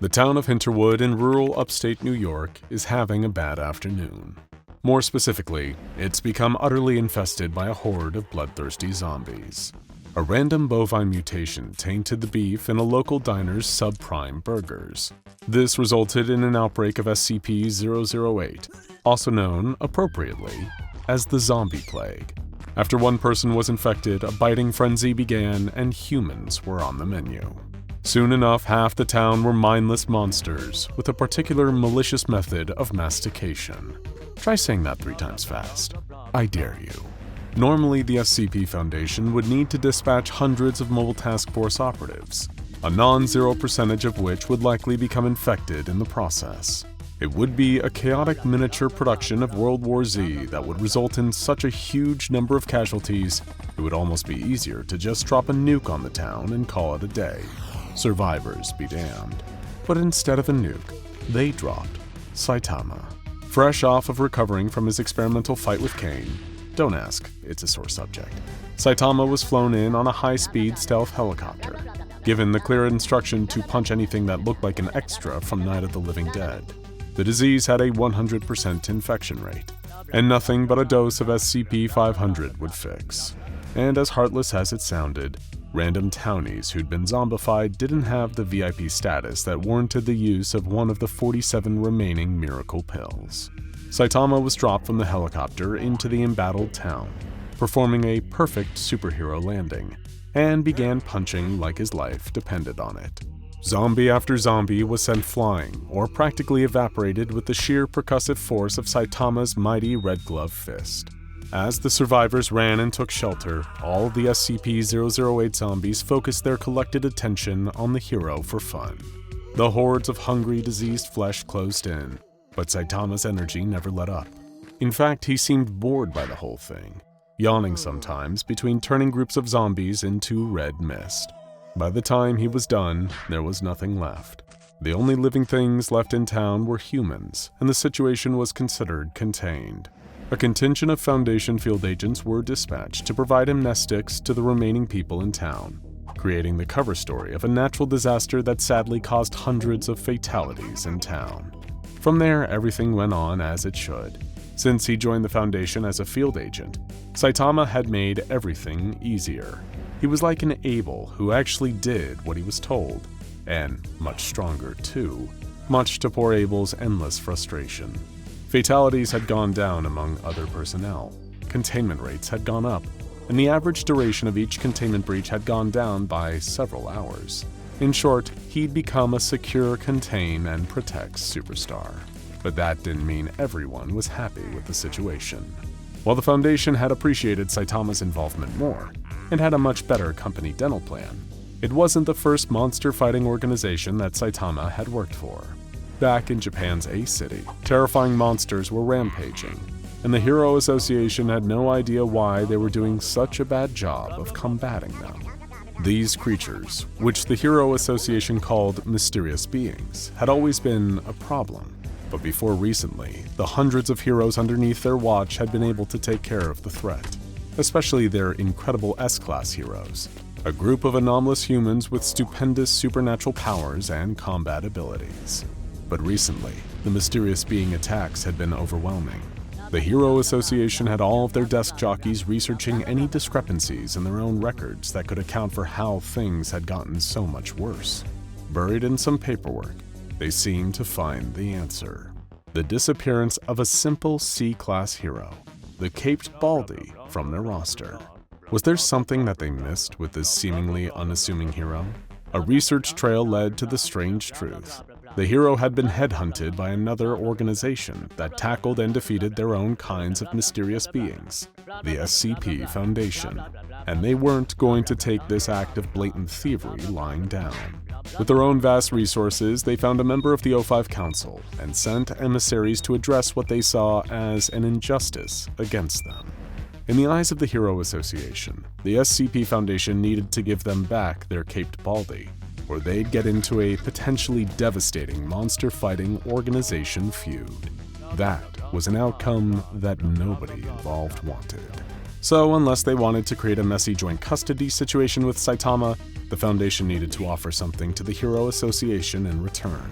The town of Hinterwood in rural upstate New York is having a bad afternoon. More specifically, it's become utterly infested by a horde of bloodthirsty zombies. A random bovine mutation tainted the beef in a local diner's subprime burgers. This resulted in an outbreak of SCP-008, also known, appropriately, as the zombie plague. After one person was infected, a biting frenzy began and humans were on the menu. Soon enough, half the town were mindless monsters with a particular malicious method of mastication. Try saying that 3 times fast. I dare you. Normally, the SCP Foundation would need to dispatch hundreds of mobile task force operatives, a non-zero percentage of which would likely become infected in the process. It would be a chaotic miniature production of World War Z that would result in such a huge number of casualties, it would almost be easier to just drop a nuke on the town and call it a day. Survivors be damned. But instead of a nuke, they dropped Saitama. Fresh off of recovering from his experimental fight with Kane, don't ask, it's a sore subject, Saitama was flown in on a high-speed stealth helicopter, given the clear instruction to punch anything that looked like an extra from Night of the Living Dead. The disease had a 100% infection rate, and nothing but a dose of SCP-500 would fix. And as heartless as it sounded, random townies who'd been zombified didn't have the VIP status that warranted the use of one of the 47 remaining miracle pills. Saitama was dropped from the helicopter into the embattled town, performing a perfect superhero landing, and began punching like his life depended on it. Zombie after zombie was sent flying or practically evaporated with the sheer percussive force of Saitama's mighty red glove fist. As the survivors ran and took shelter, all of the SCP-008 zombies focused their collected attention on the hero for fun. The hordes of hungry, diseased flesh closed in, but Saitama's energy never let up. In fact, he seemed bored by the whole thing, yawning sometimes between turning groups of zombies into red mist. By the time he was done, there was nothing left. The only living things left in town were humans, and the situation was considered contained. A contingent of Foundation field agents were dispatched to provide amnestics to the remaining people in town, creating the cover story of a natural disaster that sadly caused hundreds of fatalities in town. From there, everything went on as it should. Since he joined the Foundation as a field agent, Saitama had made everything easier. He was like an Abel who actually did what he was told, and much stronger too, much to poor Abel's endless frustration. Fatalities had gone down among other personnel, containment rates had gone up, and the average duration of each containment breach had gone down by several hours. In short, he'd become a secure, contain, and protect superstar. But that didn't mean everyone was happy with the situation. While the Foundation had appreciated Saitama's involvement more, and had a much better company dental plan, it wasn't the first monster-fighting organization that Saitama had worked for. Back in Japan's A City, terrifying monsters were rampaging, and the Hero Association had no idea why they were doing such a bad job of combating them. These creatures, which the Hero Association called mysterious beings, had always been a problem, but before recently, the hundreds of heroes underneath their watch had been able to take care of the threat, especially their incredible S-Class heroes, a group of anomalous humans with stupendous supernatural powers and combat abilities. But recently, the mysterious being attacks had been overwhelming. The Hero Association had all of their desk jockeys researching any discrepancies in their own records that could account for how things had gotten so much worse. Buried in some paperwork, they seemed to find the answer. The disappearance of a simple C-Class hero, the Caped Baldy, from their roster. Was there something that they missed with this seemingly unassuming hero? A research trail led to the strange truth. The hero had been headhunted by another organization that tackled and defeated their own kinds of mysterious beings, the SCP Foundation, and they weren't going to take this act of blatant thievery lying down. With their own vast resources, they found a member of the O5 Council and sent emissaries to address what they saw as an injustice against them. In the eyes of the Hero Association, the SCP Foundation needed to give them back their Caped Baldy, or they'd get into a potentially devastating monster-fighting organization feud. That was an outcome that nobody involved wanted. So unless they wanted to create a messy joint custody situation with Saitama, the Foundation needed to offer something to the Hero Association in return.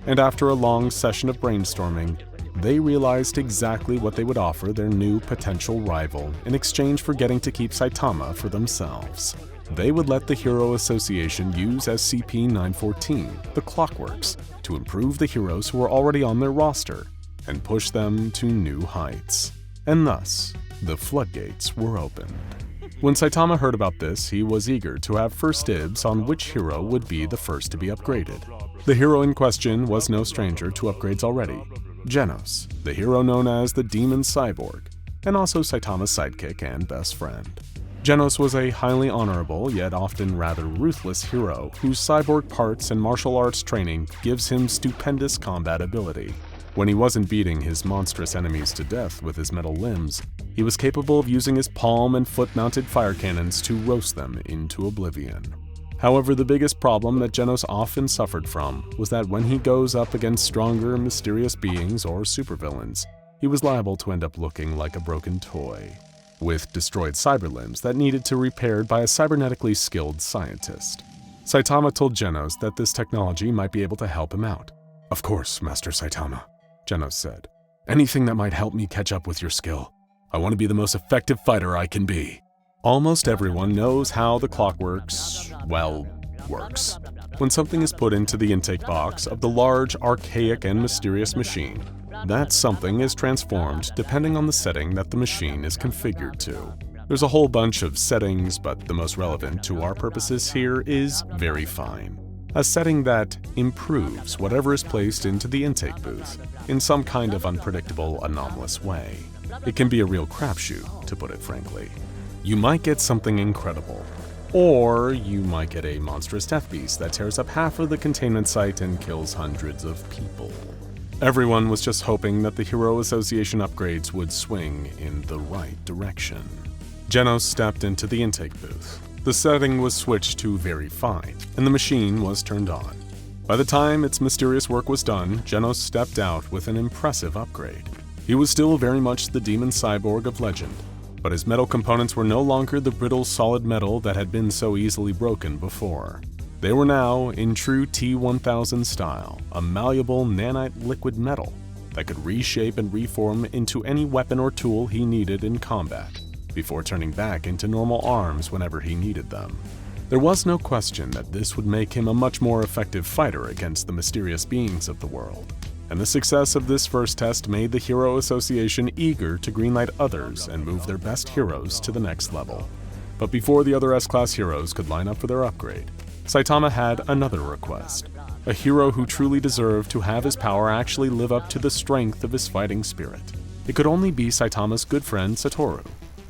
And after a long session of brainstorming, they realized exactly what they would offer their new potential rival in exchange for getting to keep Saitama for themselves. They would let the Hero Association use SCP-914, the Clockworks, to improve the heroes who were already on their roster and push them to new heights. And thus, the floodgates were opened. When Saitama heard about this, he was eager to have first dibs on which hero would be the first to be upgraded. The hero in question was no stranger to upgrades already: Genos, the hero known as the Demon Cyborg, and also Saitama's sidekick and best friend. Genos was a highly honorable yet often rather ruthless hero whose cyborg parts and martial arts training gives him stupendous combat ability. When he wasn't beating his monstrous enemies to death with his metal limbs, he was capable of using his palm and foot-mounted fire cannons to roast them into oblivion. However, the biggest problem that Genos often suffered from was that when he goes up against stronger, mysterious beings or supervillains, he was liable to end up looking like a broken toy, with destroyed cyber limbs that needed to be repaired by a cybernetically skilled scientist. Saitama told Genos that this technology might be able to help him out. "Of course, Master Saitama," Genos said. "Anything that might help me catch up with your skill. I want to be the most effective fighter I can be." Almost everyone knows how the Clockworks, works. When something is put into the intake box of the large, archaic, and mysterious machine, that something is transformed depending on the setting that the machine is configured to. There's a whole bunch of settings, but the most relevant to our purposes here is Very Fine, a setting that improves whatever is placed into the intake booth in some kind of unpredictable, anomalous way. It can be a real crapshoot, to put it frankly. You might get something incredible, or you might get a monstrous death beast that tears up half of the containment site and kills hundreds of people. Everyone was just hoping that the Hero Association upgrades would swing in the right direction. Genos stepped into the intake booth. The setting was switched to Very Fine, and the machine was turned on. By the time its mysterious work was done, Genos stepped out with an impressive upgrade. He was still very much the Demon Cyborg of legend, but his metal components were no longer the brittle solid metal that had been so easily broken before. They were now, in true T-1000 style, a malleable nanite liquid metal that could reshape and reform into any weapon or tool he needed in combat, before turning back into normal arms whenever he needed them. There was no question that this would make him a much more effective fighter against the mysterious beings of the world, and the success of this first test made the Hero Association eager to greenlight others and move their best heroes to the next level. But before the other S-Class heroes could line up for their upgrade, Saitama had another request: a hero who truly deserved to have his power actually live up to the strength of his fighting spirit. It could only be Saitama's good friend Satoru,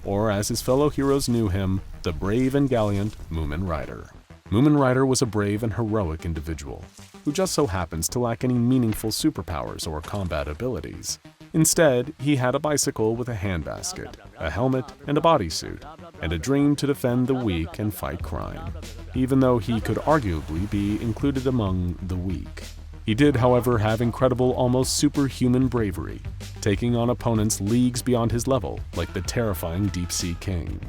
or as his fellow heroes knew him, the brave and gallant Mumen Rider. Mumen Rider was a brave and heroic individual, who just so happens to lack any meaningful superpowers or combat abilities. Instead, he had a bicycle with a handbasket, a helmet, and a bodysuit, and a dream to defend the weak and fight crime, even though he could arguably be included among the weak. He did, however, have incredible, almost superhuman bravery, taking on opponents leagues beyond his level, like the terrifying Deep Sea King.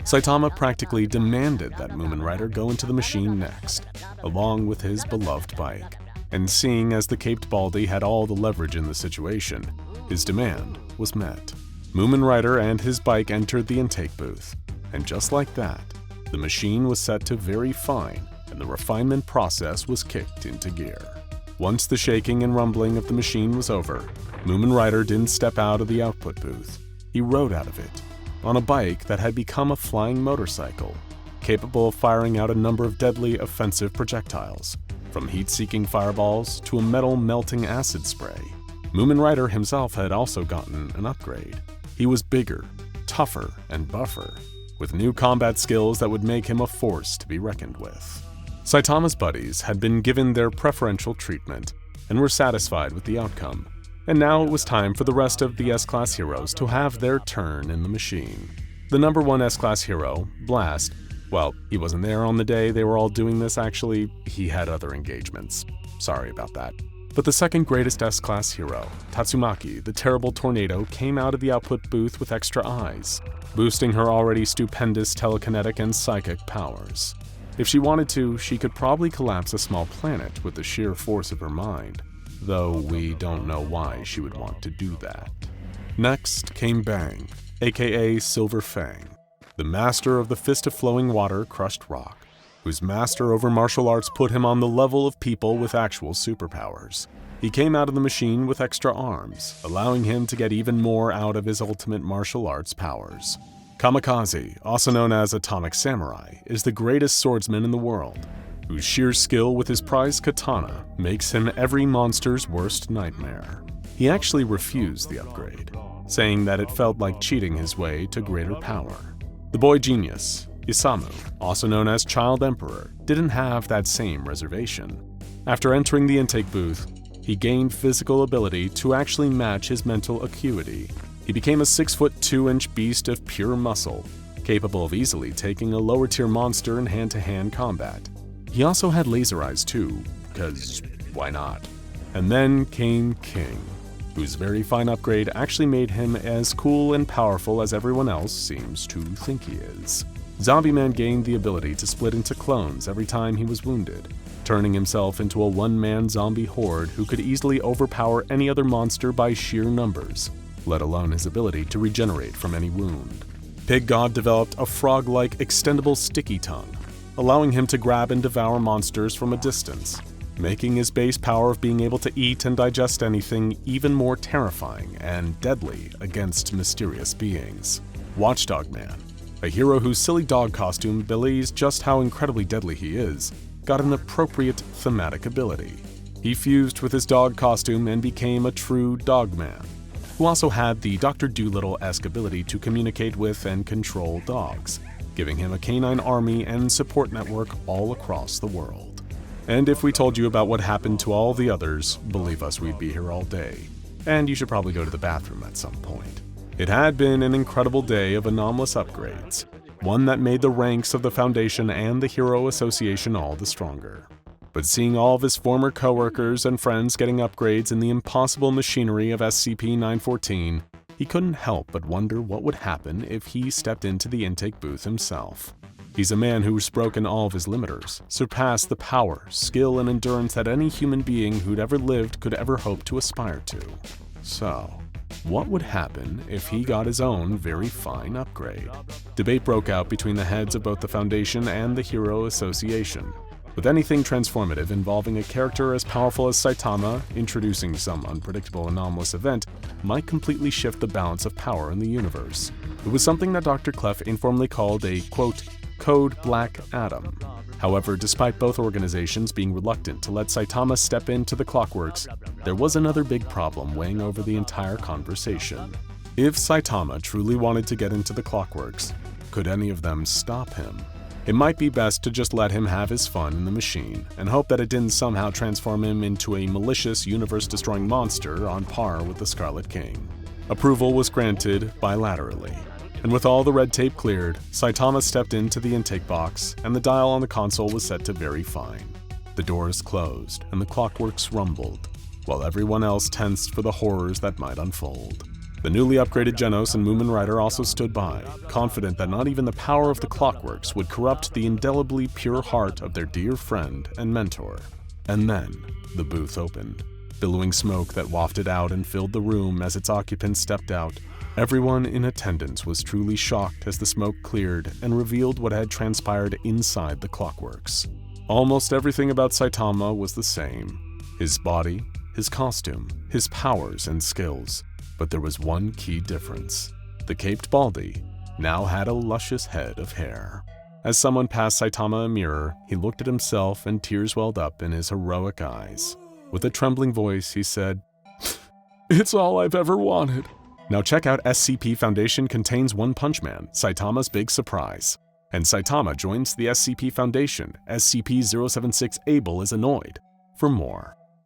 Saitama practically demanded that Mumen Rider go into the machine next, along with his beloved bike. And seeing as the Caped Baldy had all the leverage in the situation, his demand was met. Mumen Rider and his bike entered the intake booth, and just like that, the machine was set to Very Fine, and the refinement process was kicked into gear. Once the shaking and rumbling of the machine was over, Mumen Rider didn't step out of the output booth. He rode out of it, on a bike that had become a flying motorcycle, capable of firing out a number of deadly offensive projectiles, from heat-seeking fireballs to a metal-melting acid spray. Mumen Rider himself had also gotten an upgrade. He was bigger, tougher, and buffer, with new combat skills that would make him a force to be reckoned with. Saitama's buddies had been given their preferential treatment and were satisfied with the outcome, and now it was time for the rest of the S-Class heroes to have their turn in the machine. The number one S-Class hero, Blast, well, he wasn't there on the day they were all doing this actually, he had other engagements. Sorry about that. But the second greatest S-Class hero, Tatsumaki, the Terrible Tornado, came out of the output booth with extra eyes, boosting her already stupendous telekinetic and psychic powers. If she wanted to, she could probably collapse a small planet with the sheer force of her mind, though we don't know why she would want to do that. Next came Bang, aka Silver Fang, the master of the Fist of Flowing Water Crushed Rock, whose master over martial arts put him on the level of people with actual superpowers. He came out of the machine with extra arms, allowing him to get even more out of his ultimate martial arts powers. Kamikaze, also known as Atomic Samurai, is the greatest swordsman in the world, whose sheer skill with his prized katana makes him every monster's worst nightmare. He actually refused the upgrade, saying that it felt like cheating his way to greater power. The boy genius, Isamu, also known as Child Emperor, didn't have that same reservation. After entering the intake booth, he gained physical ability to actually match his mental acuity. He became a 6'2" beast of pure muscle, capable of easily taking a lower-tier monster in hand-to-hand combat. He also had laser eyes too, because why not? And then came King, whose very fine upgrade actually made him as cool and powerful as everyone else seems to think he is. Zombie Man gained the ability to split into clones every time he was wounded, turning himself into a one-man zombie horde who could easily overpower any other monster by sheer numbers, let alone his ability to regenerate from any wound. Pig God developed a frog-like extendable sticky tongue, allowing him to grab and devour monsters from a distance, making his base power of being able to eat and digest anything even more terrifying and deadly against mysterious beings. Watchdog Man, a hero whose silly dog costume belies just how incredibly deadly he is, got an appropriate thematic ability. He fused with his dog costume and became a true dogman, who also had the Dr. Dolittle-esque ability to communicate with and control dogs, giving him a canine army and support network all across the world. And if we told you about what happened to all the others, believe us, we'd be here all day. And you should probably go to the bathroom at some point. It had been an incredible day of anomalous upgrades, one that made the ranks of the Foundation and the Hero Association all the stronger. But seeing all of his former coworkers and friends getting upgrades in the impossible machinery of SCP-914, he couldn't help but wonder what would happen if he stepped into the intake booth himself. He's a man who's broken all of his limiters, surpassed the power, skill, and endurance that any human being who'd ever lived could ever hope to aspire to. So, what would happen if he got his own very fine upgrade? Debate broke out between the heads of both the Foundation and the Hero Association, with anything transformative involving a character as powerful as Saitama introducing some unpredictable anomalous event might completely shift the balance of power in the universe. It was something that Dr. Clef informally called a, quote, Code Black Atom. However, despite both organizations being reluctant to let Saitama step into the Clockworks, there was another big problem weighing over the entire conversation. If Saitama truly wanted to get into the Clockworks, could any of them stop him? It might be best to just let him have his fun in the machine and hope that it didn't somehow transform him into a malicious, universe-destroying monster on par with the Scarlet King. Approval was granted bilaterally, and with all the red tape cleared, Saitama stepped into the intake box and the dial on the console was set to very fine. The doors closed and the Clockworks rumbled, while everyone else tensed for the horrors that might unfold. The newly upgraded Genos and Moomin Rider also stood by, confident that not even the power of the Clockworks would corrupt the indelibly pure heart of their dear friend and mentor. And then, the booth opened. Billowing smoke that wafted out and filled the room as its occupants stepped out. Everyone in attendance was truly shocked as the smoke cleared and revealed what had transpired inside the Clockworks. Almost everything about Saitama was the same. His body, his costume, his powers and skills. But there was one key difference. The caped Baldy now had a luscious head of hair. As someone passed Saitama a mirror, he looked at himself and tears welled up in his heroic eyes. With a trembling voice, he said, "It's all I've ever wanted." Now check out SCP Foundation Contains One Punch Man, Saitama's Big Surprise. And Saitama joins the SCP Foundation, SCP-076 Abel is Annoyed, for more.